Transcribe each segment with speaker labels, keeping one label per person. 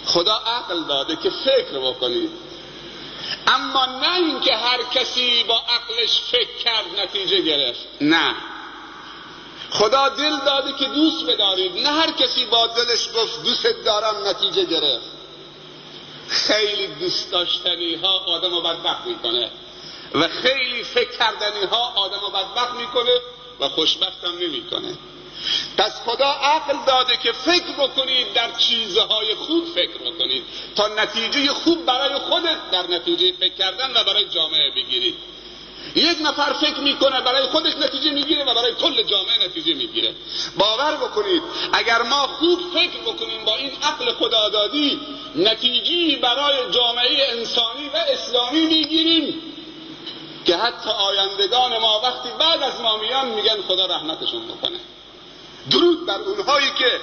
Speaker 1: خدا عقل داده که فکر بکنید، اما نه اینکه هر کسی با عقلش فکر کرد نتیجه گرفت. نه، خدا دل داده که دوست بدارید، نه هر کسی با دلش گفت دوست دارم نتیجه گرفت. خیلی دوست داشتنی ها آدم رو بدبخت میکنه و خیلی فکر کردنی ها آدم رو بدبخت میکنه و خوشبخت هم نمیکنه. پس خدا عقل داده که فکر بکنید، در چیزهای خوب فکر بکنید تا نتیجه خوب برای خودت در نتیجه فکر کردن و برای جامعه بگیرید. یک نفر فکر میکنه برای خودش نتیجه میگیره و برای کل جامعه نتیجه میگیره. باور بکنید اگر ما خوب فکر بکنیم با این عقل خدادادی، نتیجه برای جامعه انسانی و اسلامی میگیریم که حتی آیندگان ما وقتی بعد از ما میان میگن خدا رحمتشون بکنه. درود بر اونهایی که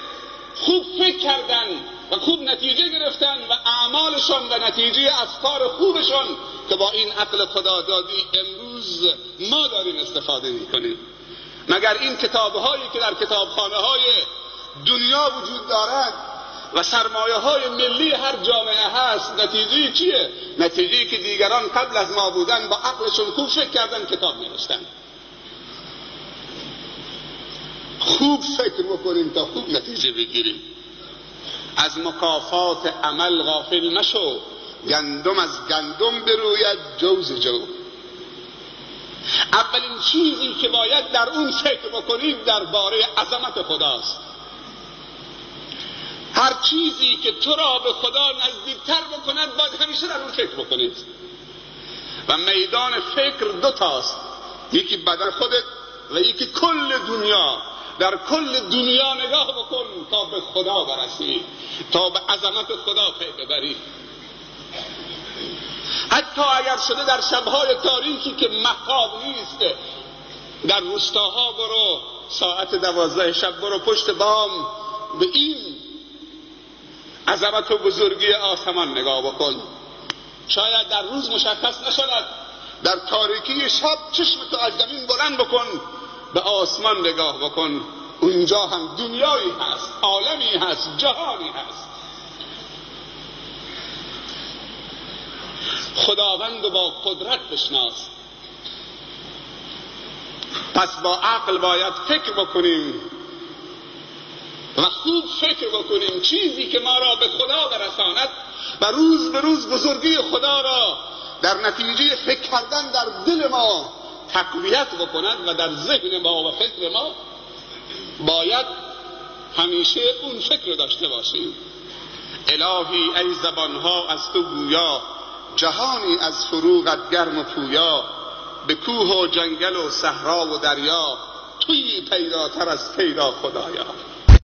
Speaker 1: خوب فکر کردن و خوب نتیجه گرفتن و اعمالشون و نتیجه افکار خوبشون که با این عقل خدادادی امروز ما داریم استفاده میکنیم. مگر این کتابهایی که در کتابخانه های دنیا وجود دارد و سرمایه های ملی هر جامعه هست، نتیجه چیه؟ نتیجه که دیگران قبل از ما بودن با عقلشون خوب فکر کردن، کتاب نوشتن. خوب فکر بکنیم تا خوب نتیجه بگیریم. از مکافات عمل غافل نشو، گندم از گندم بروید جوز جو. اولین چیزی که باید در اون فکر بکنید درباره عظمت خداست. هر چیزی که تو را به خدا نزدیکتر بکند باید همیشه در اون فکر بکنید. و میدان فکر دو تاست، یکی بدن خودت و یکی کل دنیا. در کل دنیا نگاه بکن تا به خدا برسی، تا به عظمت خدا پی ببری. حتی اگر شده در شبهای تاریکی که مهتاب نیست، در روستاها برو ساعت 12 شب برو پشت بام به این عظمت و بزرگی آسمان نگاه بکن. شاید در روز مشخص نشود، در تاریکی شب چشمتو از زمین بلند بکن، به آسمان نگاه بکن. اونجا هم دنیایی هست، عالمی هست، جهانی هست. خداوند رو با قدرت بشناس. پس با عقل باید فکر بکنیم و خوب فکر بکنیم، چیزی که ما را به خدا برساند و روز به روز بزرگی خدا را در نتیجه فکر کردن در دل ما تقویت بکند و در ذهن ما و فکر ما باید همیشه اون فکر داشته باشیم. الهی ای زبانها از تو گویا، جهانی از فروغت گرم و پویا. به کوه و جنگل و صحرا و دریا، تویی پیداتر از پیدا خدایا.